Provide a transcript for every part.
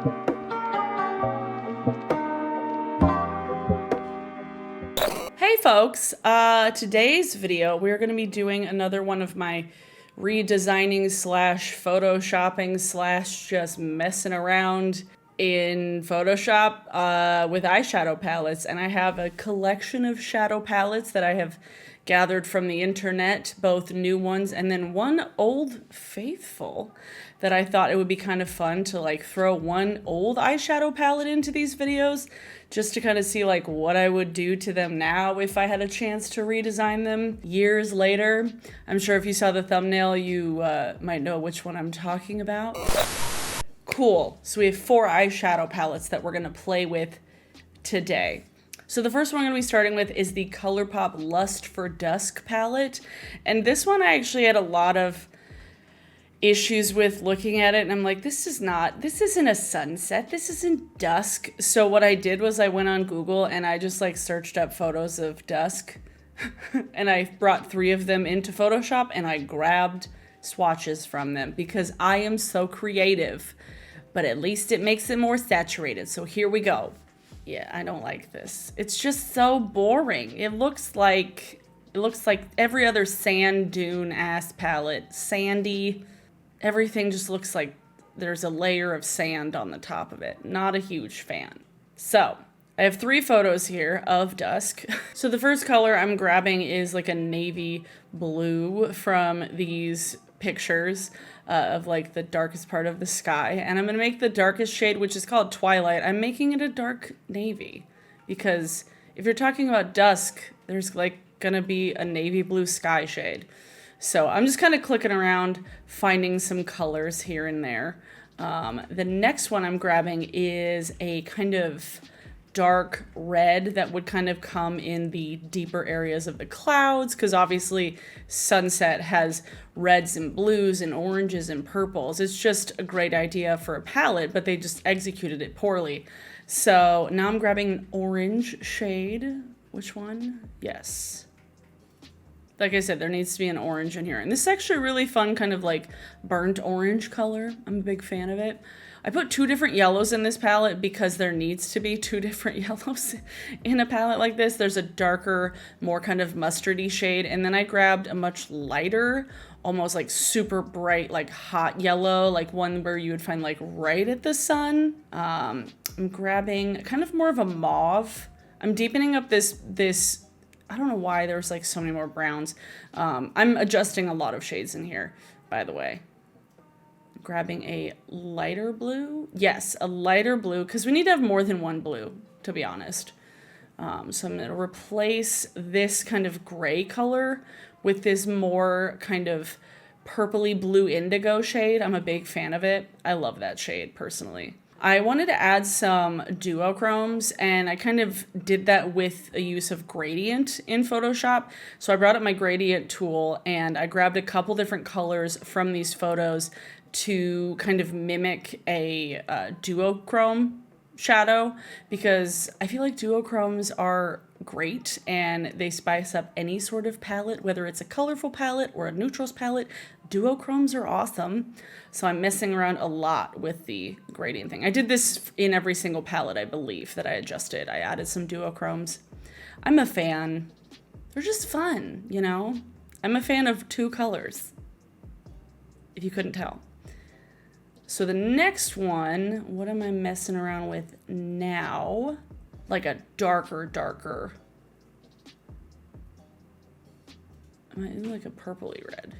Hey folks, today's video we're going to be doing another one of my redesigning slash photoshopping slash just messing around in Photoshop with eyeshadow palettes. And I have a collection of shadow palettes that I have gathered from the internet, both new ones and then one old faithful that I thought it would be kind of fun to like throw one old eyeshadow palette into these videos just to kind of see like what I would do to them now if I had a chance to redesign them years later. I'm sure if you saw the thumbnail, you might know which one I'm talking about. Cool, so we have 4 eyeshadow palettes that we're gonna play with today. So the first one I'm going to be starting with is the Colourpop Lust for Dusk palette. And this one I actually had a lot of issues with looking at it. And I'm like, this isn't a sunset. This isn't dusk. So what I did was I went on Google and I just like searched up photos of dusk. And I brought 3 of them into Photoshop and I grabbed swatches from them because I am so creative. But at least it makes it more saturated. So here we go. Yeah, I don't like this. It's just so boring. It looks like every other sand dune ass palette. Sandy. Everything just looks like there's a layer of sand on the top of it. Not a huge fan. So, I have 3 photos here of dusk. So the first color I'm grabbing is like a navy blue from these pictures of like the darkest part of the sky. And I'm going to make the darkest shade, which is called Twilight. I'm making it a dark navy because if you're talking about dusk, there's like going to be a navy blue sky shade. So I'm just kind of clicking around, finding some colors here and there. The next one I'm grabbing is a kind of dark red that would kind of come in the deeper areas of the clouds, because obviously sunset has reds and blues and oranges and purples. It's just a great idea for a palette, but they just executed it poorly. So now I'm grabbing an orange shade. Which one? Yes. Like I said, there needs to be an orange in here. And this is actually a really fun kind of like burnt orange color. I'm a big fan of it. I put 2 different yellows in this palette because there needs to be 2 different yellows in a palette like this. There's a darker, more kind of mustardy shade. And then I grabbed a much lighter, almost like super bright, like hot yellow, like one where you would find like right at the sun. I'm grabbing kind of more of a mauve. I'm deepening up this. I don't know why there's like so many more browns. I'm adjusting a lot of shades in here, by the way. Grabbing a lighter blue. Yes, a lighter blue, because we need to have more than one blue, to be honest. So I'm going to replace this kind of gray color with this more kind of purpley blue indigo shade. I'm a big fan of it. I love that shade, personally. I wanted to add some duochromes, and I kind of did that with a use of gradient in Photoshop. So I brought up my gradient tool, and I grabbed a couple different colors from these photos to kind of mimic a duochrome shadow, because I feel like duochromes are great and they spice up any sort of palette, whether it's a colorful palette or a neutrals palette. Duochromes are awesome. So I'm messing around a lot with the gradient thing. I did this in every single palette, I believe, that I adjusted. I added some duochromes. I'm a fan. They're just fun, you know? I'm a fan of 2 colors, if you couldn't tell. So the next one, what am I messing around with now? Like a darker. Am I in like a purpley red?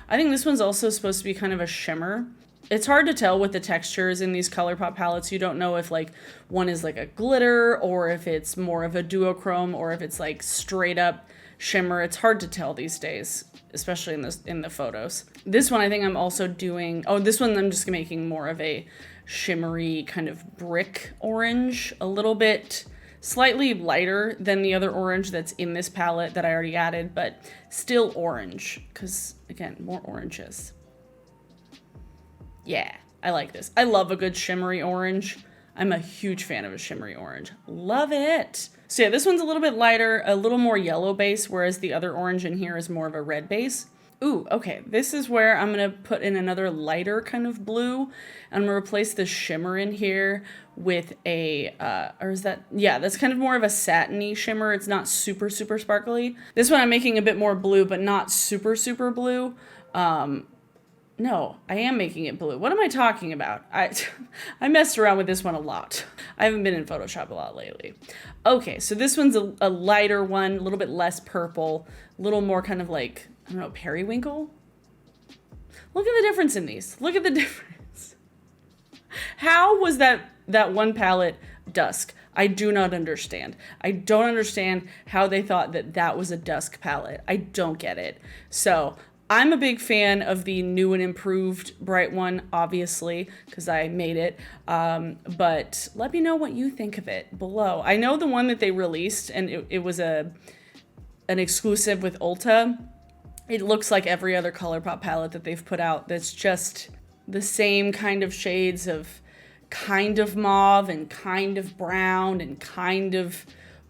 I think this one's also supposed to be kind of a shimmer. It's hard to tell with the textures in these Colourpop palettes. You don't know if like one is like a glitter or if it's more of a duochrome or if it's like straight up shimmer. It's hard to tell these days, especially in the photos. This one I think I'm also doing, this one I'm just making more of a shimmery kind of brick orange, a little bit slightly lighter than the other orange that's in this palette that I already added, but still orange, because again, more oranges. Yeah, I like this. I love a good shimmery orange. I'm a huge fan of a shimmery orange. Love it. So yeah, this one's a little bit lighter, a little more yellow base, whereas the other orange in here is more of a red base. Ooh, okay, this is where I'm gonna put in another lighter kind of blue. I'm gonna replace the shimmer in here with a, or is that, yeah, that's kind of more of a satiny shimmer. It's not super, super sparkly. This one I'm making a bit more blue, but not super, super blue. No, I am making it blue. What am I talking about? I messed around with this one a lot. I haven't been in Photoshop a lot lately. Okay, so this one's a lighter one, a little bit less purple, a little more kind of like, I don't know, periwinkle? Look at the difference in these. Look at the difference. How was that one palette Dusk? I do not understand. I don't understand how they thought that that was a Dusk palette. I don't get it. So I'm a big fan of the new and improved bright one, obviously, because I made it. But let me know what you think of it below. I know the one that they released, and it was an exclusive with Ulta. It looks like every other Colourpop palette that they've put out that's just the same kind of shades of kind of mauve and kind of brown and kind of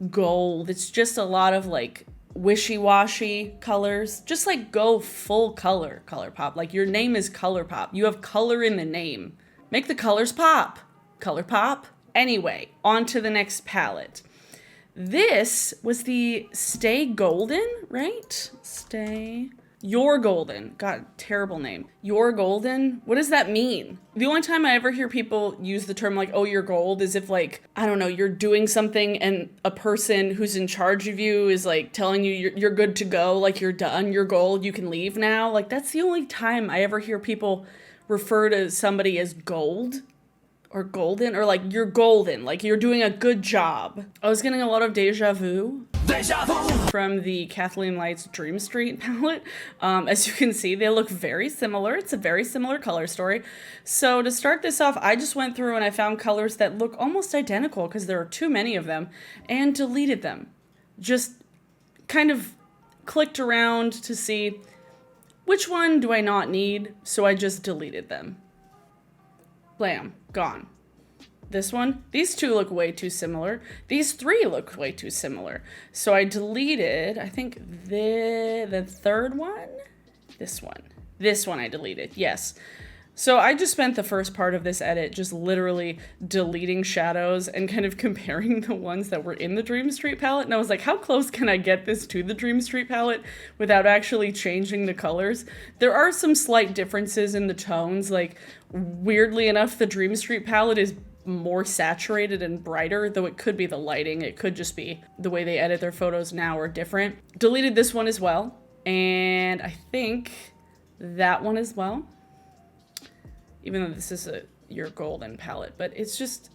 gold. It's just a lot of like wishy-washy colors. Just like go full color, Colourpop. Like your name is Colourpop. You have color in the name. Make the colors pop. Colourpop. Anyway, on to the next palette. This was the Stay Golden, right? You're Golden. God, terrible name. You're Golden? What does that mean? The only time I ever hear people use the term like, oh, you're gold, is if like, I don't know, you're doing something and a person who's in charge of you is like telling you you're good to go, like you're done, you're gold, you can leave now. Like that's the only time I ever hear people refer to somebody as gold. Or golden, or like you're golden, like you're doing a good job. I was getting a lot of deja vu from the Kathleen Light's Dream Street palette. As you can see, they look very similar. It's a very similar color story. So to start this off, I just went through and I found colors that look almost identical because there are too many of them and deleted them. Just kind of clicked around to see which one do I not need, so I just deleted them. Blam, gone. This one, these two look way too similar. These three look way too similar. So I deleted, I think the third one, this one I deleted, yes. So I just spent the first part of this edit just literally deleting shadows and kind of comparing the ones that were in the Dream Street palette. And I was like, how close can I get this to the Dream Street palette without actually changing the colors? There are some slight differences in the tones. Like, weirdly enough, the Dream Street palette is more saturated and brighter, though it could be the lighting. It could just be the way they edit their photos now are different. Deleted this one as well. And I think that one as well. Even though this is your golden palette, but it's just,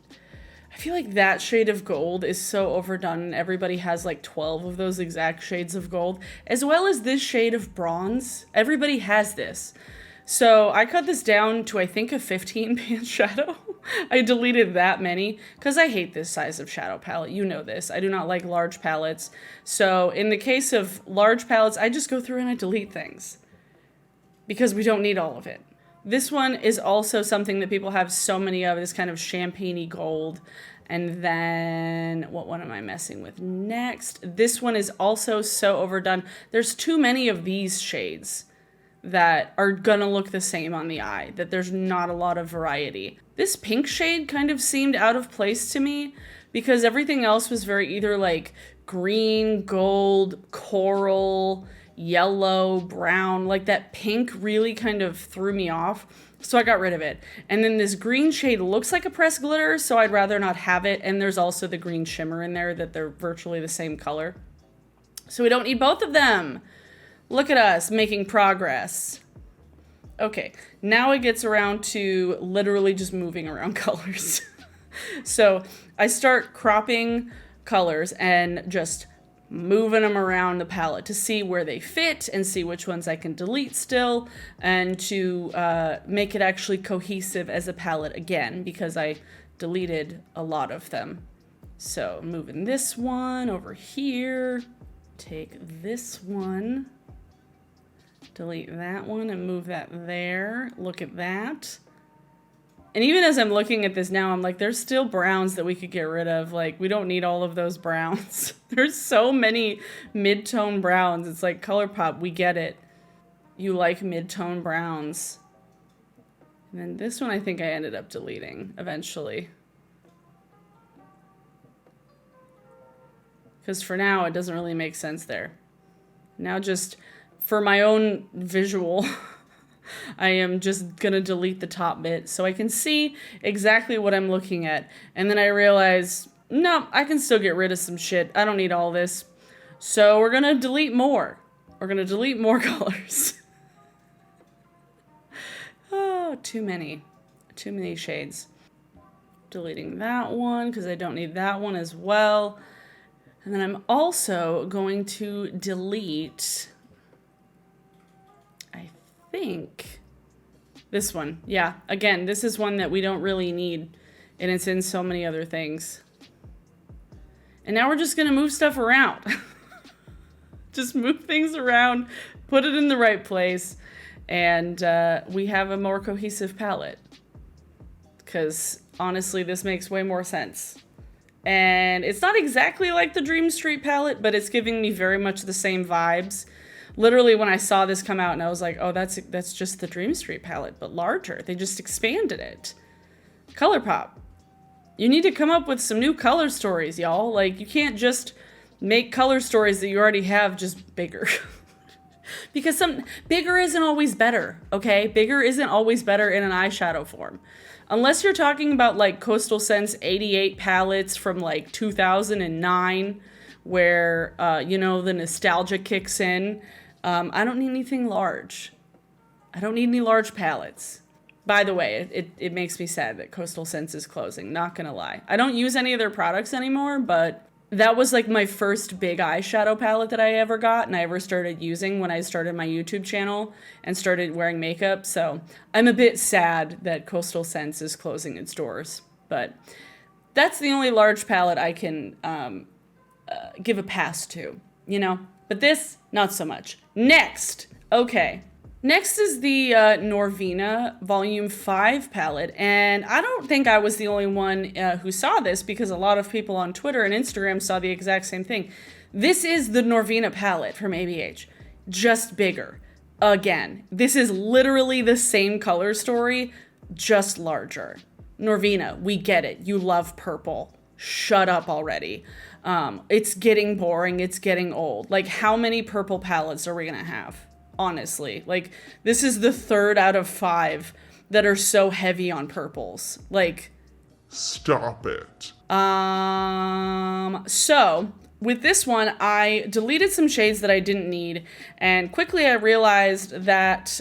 I feel like that shade of gold is so overdone and everybody has like 12 of those exact shades of gold, as well as this shade of bronze. Everybody has this. So I cut this down to, I think, a 15 pan shadow. I deleted that many because I hate this size of shadow palette. You know this. I do not like large palettes. So in the case of large palettes, I just go through and I delete things because we don't need all of it. This one is also something that people have so many of, this kind of champagne-y gold. And then, what one am I messing with next? This one is also so overdone. There's too many of these shades that are gonna look the same on the eye, that there's not a lot of variety. This pink shade kind of seemed out of place to me because everything else was very either like green, gold, coral, yellow, brown, like that pink really kind of threw me off. So I got rid of it. And then this green shade looks like a pressed glitter, so I'd rather not have it. And there's also the green shimmer in there that they're virtually the same color. So we don't need both of them. Look at us making progress. Okay, now it gets around to literally just moving around colors. So I start cropping colors and just moving them around the palette to see where they fit and see which ones I can delete still and to make it actually cohesive as a palette again because I deleted a lot of them. So moving this one over here, take this one, delete that one and move that there. Look at that. And even as I'm looking at this now, I'm like, there's still browns that we could get rid of. Like, we don't need all of those browns. There's so many mid-tone browns. It's like, Colourpop, we get it. you like mid-tone browns. And then this one I think I ended up deleting eventually. Because for now, it doesn't really make sense there. Now just for my own visual, I am just gonna delete the top bit so I can see exactly what I'm looking at. And then I realize, no, I can still get rid of some shit. I don't need all this. So we're gonna delete more. We're gonna delete more colors. Oh, too many shades. Deleting that one because I don't need that one as well. And then I'm also going to delete, I think, this one. Yeah, again, this is one that we don't really need, and it's in so many other things. And now we're just gonna move stuff around. Just move things around, put it in the right place, and we have a more cohesive palette. Because honestly, this makes way more sense. And it's not exactly like the Dream Street palette, but it's giving me very much the same vibes. Literally, when I saw this come out, and I was like, oh, that's just the Dream Street palette, but larger. They just expanded it. Colourpop. You need to come up with some new color stories, y'all. Like, you can't just make color stories that you already have just bigger. Because bigger isn't always better, okay? Bigger isn't always better in an eyeshadow form. Unless you're talking about like Coastal Scents 88 palettes from like 2009, where, you know, the nostalgia kicks in. I don't need anything large. I don't need any large palettes. By the way, it makes me sad that Coastal Scents is closing, not gonna lie. I don't use any of their products anymore, but that was like my first big eyeshadow palette that I ever got and I ever started using when I started my YouTube channel and started wearing makeup. So I'm a bit sad that Coastal Scents is closing its doors, but that's the only large palette I can give a pass to, you know? But this, not so much. Next, okay. Next is the Norvina Volume 5 palette, and I don't think I was the only one who saw this because a lot of people on Twitter and Instagram saw the exact same thing. This is the Norvina palette from ABH, just bigger. Again, this is literally the same color story, just larger. Norvina, we get it. You love purple. Shut up already. It's getting boring. It's getting old. Like, how many purple palettes are we gonna have? Honestly, like, this is the 3rd out of 5 that are so heavy on purples. Like, stop it. So with this one, I deleted some shades that I didn't need, and quickly I realized that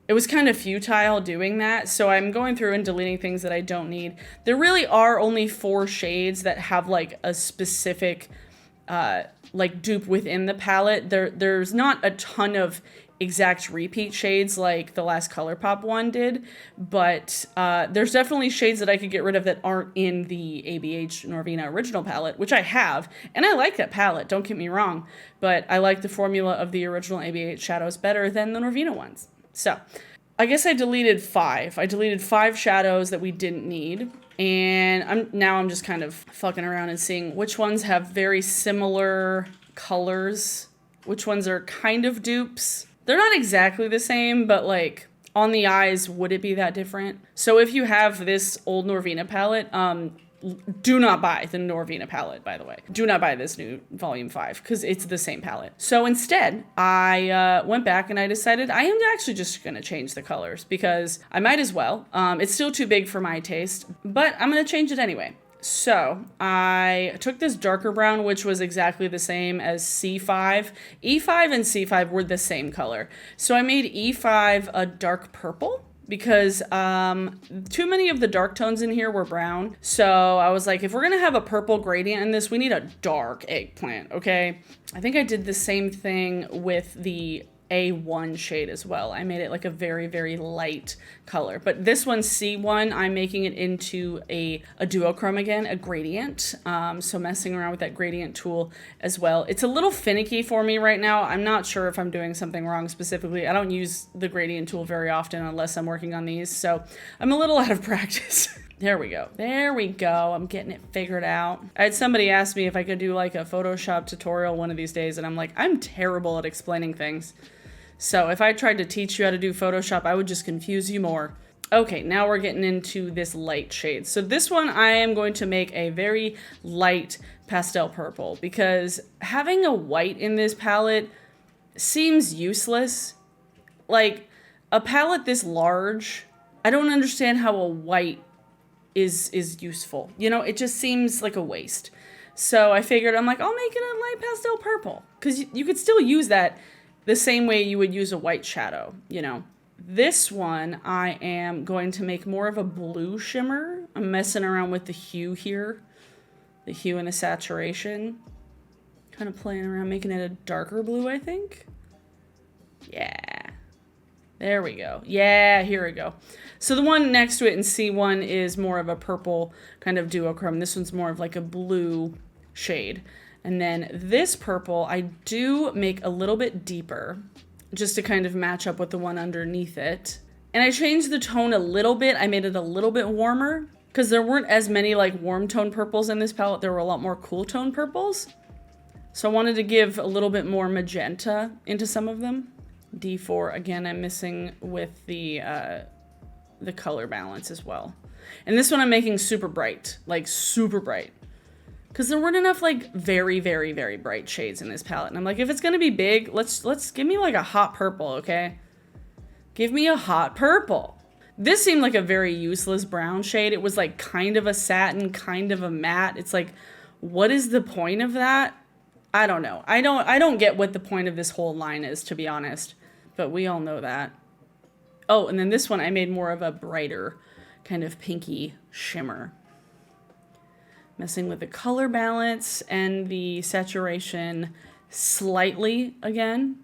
it was kind of futile doing that. So I'm going through and deleting things that I don't need. There really are only 4 shades that have like a specific like dupe within the palette. There's not a ton of exact repeat shades like the last Colourpop one did, but there's definitely shades that I could get rid of that aren't in the ABH Norvina original palette, which I have, and I like that palette, don't get me wrong, but I like the formula of the original ABH shadows better than the Norvina ones. So I guess I deleted 5. I deleted 5 shadows that we didn't need. And I'm just kind of fucking around and seeing which ones have very similar colors, which ones are kind of dupes. They're not exactly the same, but like on the eyes, would it be that different? So if you have this old Norvina palette, do not buy the Norvina palette, by the way. Do not buy this new Volume 5, because it's the same palette. So instead, I went back and I decided I am actually just going to change the colors, because I might as well. It's still too big for my taste, but I'm going to change it anyway. So I took this darker brown, which was exactly the same as C5. E5 and C5 were the same color. So I made E5 a dark purple, because too many of the dark tones in here were brown. So I was like, if we're gonna have a purple gradient in this, we need a dark eggplant, okay? I think I did the same thing with the A1 shade as well. I made it like a very, very light color. But this one, C1, I'm making it into a duochrome again, a gradient. So messing around with that gradient tool as well. It's a little finicky for me right now. I'm not sure if I'm doing something wrong specifically. I don't use the gradient tool very often unless I'm working on these. So I'm a little out of practice. There we go. There we go. I'm getting it figured out. I had somebody ask me if I could do like a Photoshop tutorial one of these days, and I'm like, I'm terrible at explaining things. So if I tried to teach you how to do Photoshop, I would just confuse you more. Okay, now we're getting into this light shade. So this one I am going to make a very light pastel purple because having a white in this palette seems useless. Like, a palette this large, I don't understand how a white is useful. You know, it just seems like a waste. So I figured, I'm like, I'll make it a light pastel purple. Because you could still use that the same way you would use a white shadow, you know. This one, I am going to make more of a blue shimmer. I'm messing around with the hue here. The hue and the saturation. Kind of playing around, making it a darker blue, I think. Yeah. There we go. Yeah, here we go. So the one next to it in C1 is more of a purple kind of duochrome. This one's more of like a blue shade. And then this purple, I do make a little bit deeper just to kind of match up with the one underneath it. And I changed the tone a little bit. I made it a little bit warmer because there weren't as many like warm tone purples in this palette. There were a lot more cool tone purples. So I wanted to give a little bit more magenta into some of them. D4, again, I'm missing with the color balance as well. And this one I'm making super bright, like super bright. Because there weren't enough like very, very, very bright shades in this palette. And I'm like, if it's gonna be big, let's give me like a hot purple, okay? Give me a hot purple. This seemed like a very useless brown shade. It was like kind of a satin, kind of a matte. It's like, what is the point of that? I don't know. I don't get what the point of this whole line is, to be honest. But we all know that. Oh, and then this one I made more of a brighter kind of pinky shimmer. Messing with the color balance and the saturation slightly again.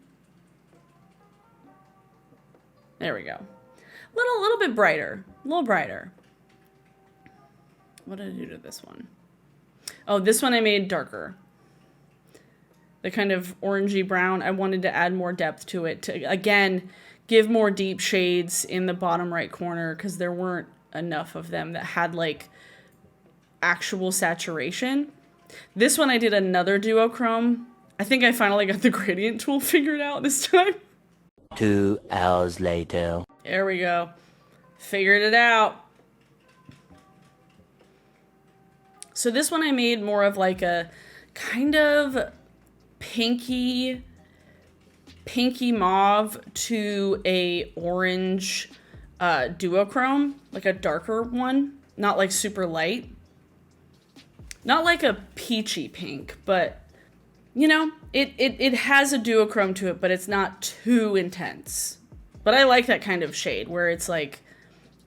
There we go. Little bit brighter. A little brighter. What did I do to this one? Oh, this one I made darker. The kind of orangey brown, I wanted to add more depth to it to, again, give more deep shades in the bottom right corner because there weren't enough of them that had like actual saturation. This one I did another duochrome. I think I finally got the gradient tool figured out this time. 2 hours later. There we go. Figured it out. So this one I made more of like a kind of pinky mauve to a orange duochrome, like a darker one, not like super light, not like a peachy pink, but you know, it has a duochrome to it, but it's not too intense. But I like that kind of shade where it's like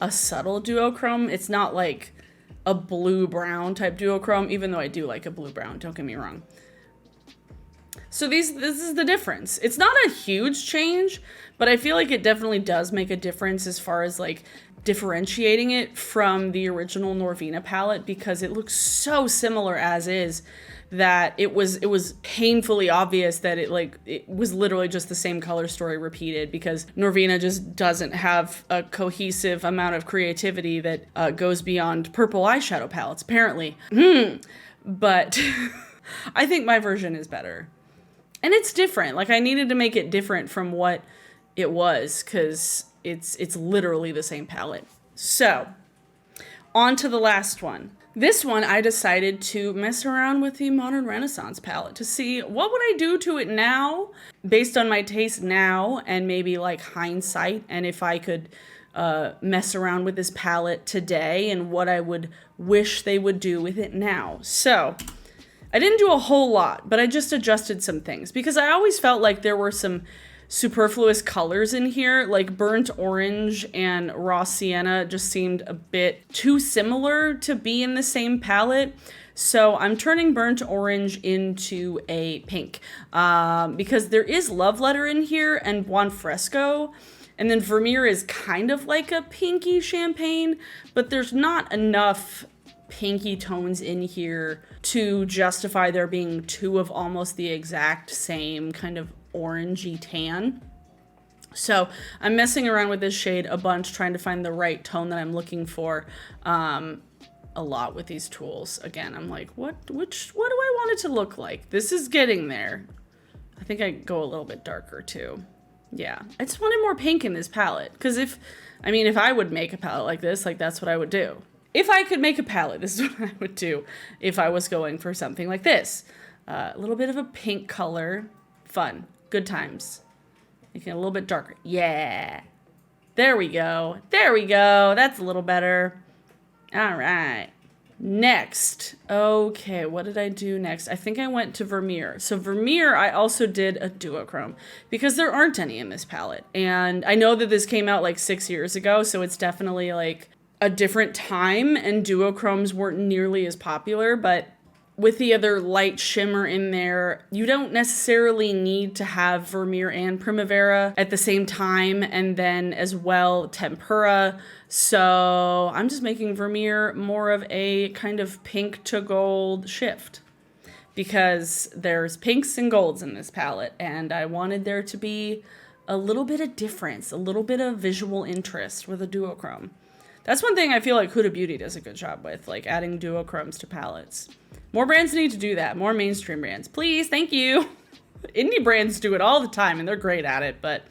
a subtle duochrome. It's not like a blue brown type duochrome, even though I do like a blue brown, don't get me wrong. So this is the difference. It's not a huge change, but I feel like it definitely does make a difference as far as like differentiating it from the original Norvina palette because it looks so similar as is that it was painfully obvious that it was literally just the same color story repeated because Norvina just doesn't have a cohesive amount of creativity that goes beyond purple eyeshadow palettes, apparently. But I think my version is better. And it's different. Like I needed to make it different from what it was because it's literally the same palette. So, on to the last one. This one I decided to mess around with the Modern Renaissance palette to see what would I do to it now based on my taste now and maybe like hindsight and if I could mess around with this palette today and what I would wish they would do with it now. So, I didn't do a whole lot, but I just adjusted some things because I always felt like there were some superfluous colors in here, like burnt orange and raw sienna just seemed a bit too similar to be in the same palette. So I'm turning burnt orange into a pink because there is Love Letter in here and Buon Fresco. And then Vermeer is kind of like a pinky champagne, but there's not enough pinky tones in here to justify there being two of almost the exact same kind of orangey tan. So I'm messing around with this shade a bunch, trying to find the right tone that I'm looking for a lot with these tools. Again, I'm like, what do I want it to look like? This is getting there. I think I go a little bit darker too. Yeah, I just wanted more pink in this palette. Because if I would make a palette like this, like that's what I would do. If I could make a palette, this is what I would do if I was going for something like this. A little bit of a pink color. Fun. Good times. Making it a little bit darker. Yeah. There we go. There we go. That's a little better. All right. Next. Okay, what did I do next? I think I went to Vermeer. So Vermeer, I also did a duochrome because there aren't any in this palette. And I know that this came out like 6 years ago, so it's definitely like a different time and duochromes weren't nearly as popular, but with the other light shimmer in there, you don't necessarily need to have Vermeer and Primavera at the same time, and then as well Tempera. So I'm just making Vermeer more of a kind of pink to gold shift because there's pinks and golds in this palette, and I wanted there to be a little bit of difference, a little bit of visual interest with a duochrome. That's one thing I feel like Huda Beauty does a good job with, like adding duochromes to palettes. More brands need to do that. More mainstream brands. Please, thank you. Indie brands do it all the time, and they're great at it, but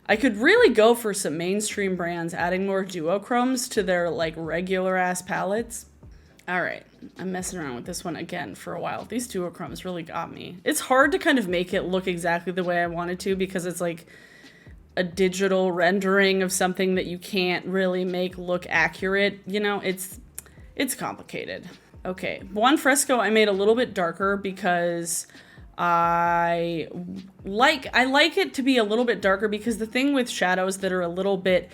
I could really go for some mainstream brands adding more duochromes to their, like, regular-ass palettes. All right, I'm messing around with this one again for a while. These duochromes really got me. It's hard to kind of make it look exactly the way I wanted to because it's, like, a digital rendering of something that you can't really make look accurate. You know, it's complicated. Okay, Buon Fresco I made a little bit darker because I like it to be a little bit darker because the thing with shadows that are a little bit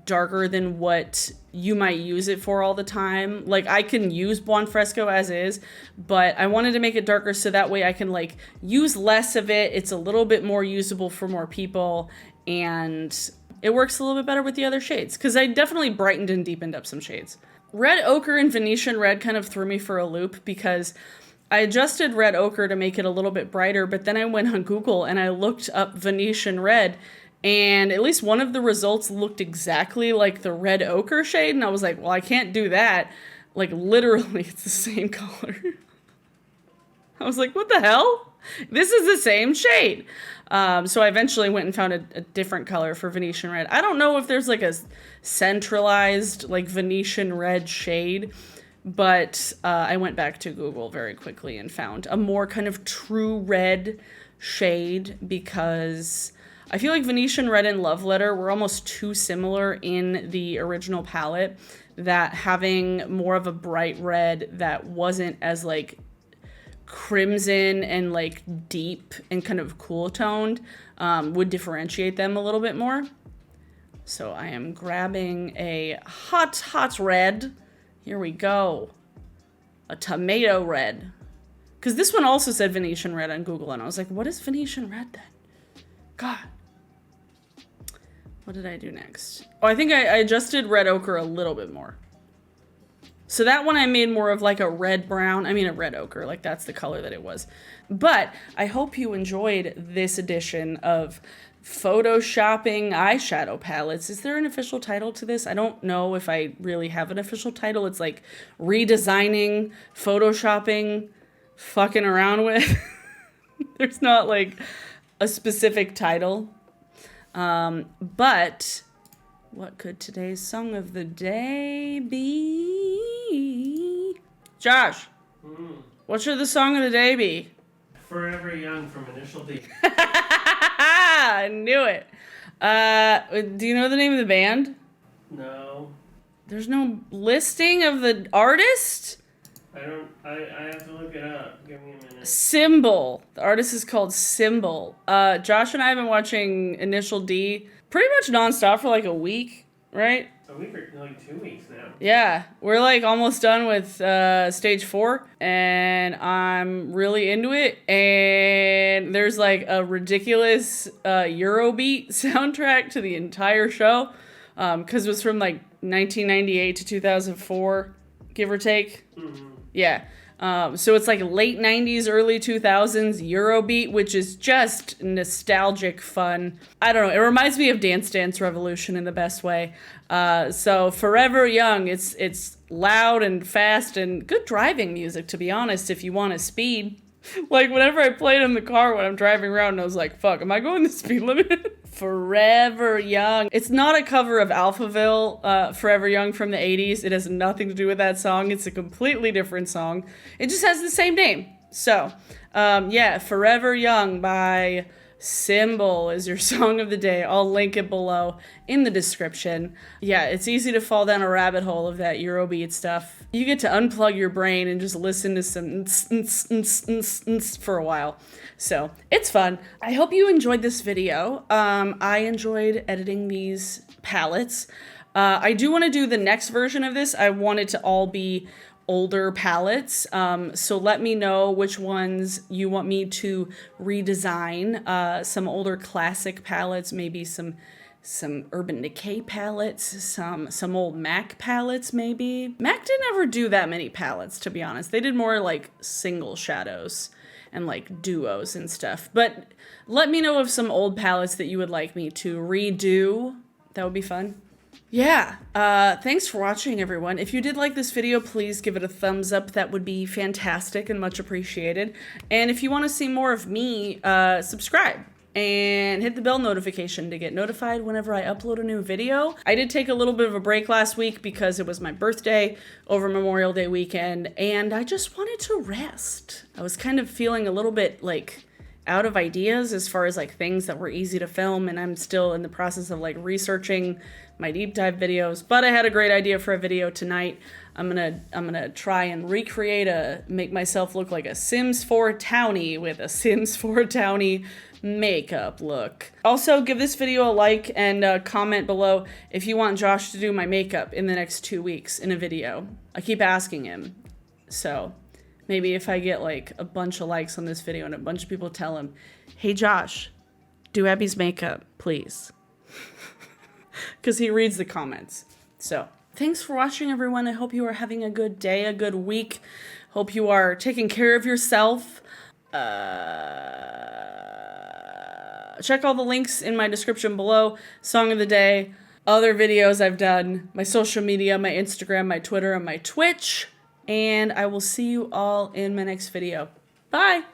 darker than what you might use it for all the time, like I can use Buon Fresco as is, but I wanted to make it darker so that way I can like use less of it. It's a little bit more usable for more people, and it works a little bit better with the other shades because I definitely brightened and deepened up some shades. Red Ochre and Venetian Red kind of threw me for a loop because I adjusted Red Ochre to make it a little bit brighter, but then I went on Google and I looked up Venetian Red, and at least one of the results looked exactly like the Red Ochre shade, and I was like, well, I can't do that. Like, literally, it's the same color. I was like, what the hell? This is the same shade. So I eventually went and found a different color for Venetian Red. I don't know if there's like a centralized like Venetian Red shade, but I went back to Google very quickly and found a more kind of true red shade because I feel like Venetian Red and Love Letter were almost too similar in the original palette, that having more of a bright red that wasn't as like crimson and like deep and kind of cool toned would differentiate them a little bit more. So I am grabbing a hot red. Here we go. A tomato red. Because this one also said Venetian Red on Google, and I was like, what is Venetian Red then? God. What did I do next? Oh, I think I adjusted Red Ochre a little bit more. So that one I made more of like a red brown. I mean a red ochre, like that's the color that it was. But I hope you enjoyed this edition of Photoshopping eyeshadow palettes. Is there an official title to this? I don't know if I really have an official title. It's like redesigning, photoshopping, fucking around with. There's not like a specific title. But what could today's song of the day be? Josh, what should the song of the day be? Forever Young from Initial D. I knew it. Do you know the name of the band? No. There's no listing of the artist? I have to look it up. Give me a minute. Symbol. The artist is called Symbol. Josh and I have been watching Initial D pretty much nonstop for like a week, right? A week or like 2 weeks now. Yeah, we're like almost done with stage 4, and I'm really into it. And there's like a ridiculous Eurobeat soundtrack to the entire show, because it was from like 1998 to 2004, give or take. Mm-hmm. Yeah. So it's like late 90s, early 2000s Eurobeat, which is just nostalgic fun. I don't know. It reminds me of Dance Dance Revolution in the best way. So Forever Young, it's loud and fast and good driving music, to be honest, if you want to speed. Like, whenever I play it in the car when I'm driving around, I was like, fuck, am I going the speed limit? Forever Young. It's not a cover of Alphaville, Forever Young from the 80s. It has nothing to do with that song. It's a completely different song. It just has the same name. So, yeah, Forever Young by Symbol is your song of the day. I'll link it below in the description. Yeah, it's easy to fall down a rabbit hole of that Eurobeat stuff. You get to unplug your brain and just listen to some for a while. So it's fun. I hope you enjoyed this video. I enjoyed editing these palettes. I do want to do the next version of this. I want it to all be older palettes, so let me know which ones you want me to redesign. Some older classic palettes, maybe some Urban Decay palettes, some old MAC palettes maybe. MAC didn't ever do that many palettes, to be honest. They did more like single shadows and like duos and stuff. But let me know of some old palettes that you would like me to redo. That would be fun. Yeah, thanks for watching, everyone. If you did like this video, please give it a thumbs up. That would be fantastic and much appreciated. And if you want to see more of me, subscribe and hit the bell notification to get notified whenever I upload a new video. I did take a little bit of a break last week because it was my birthday over Memorial Day weekend, and I just wanted to rest. I was kind of feeling a little bit like out of ideas as far as like things that were easy to film, and I'm still in the process of like researching my deep dive videos, but I had a great idea for a video tonight. I'm gonna try and make myself look like a Sims 4 townie with a Sims 4 townie makeup look. Also, give this video a like and comment below if you want Josh to do my makeup in the next 2 weeks in a video. I keep asking him, so maybe if I get like a bunch of likes on this video and a bunch of people tell him, hey Josh, do Abby's makeup, please. Because he reads the comments. So, thanks for watching, everyone. I hope you are having a good day, a good week. Hope you are taking care of yourself. Check all the links in my description below. Song of the day, other videos I've done, my social media, my Instagram, my Twitter, and my Twitch. And I will see you all in my next video. Bye!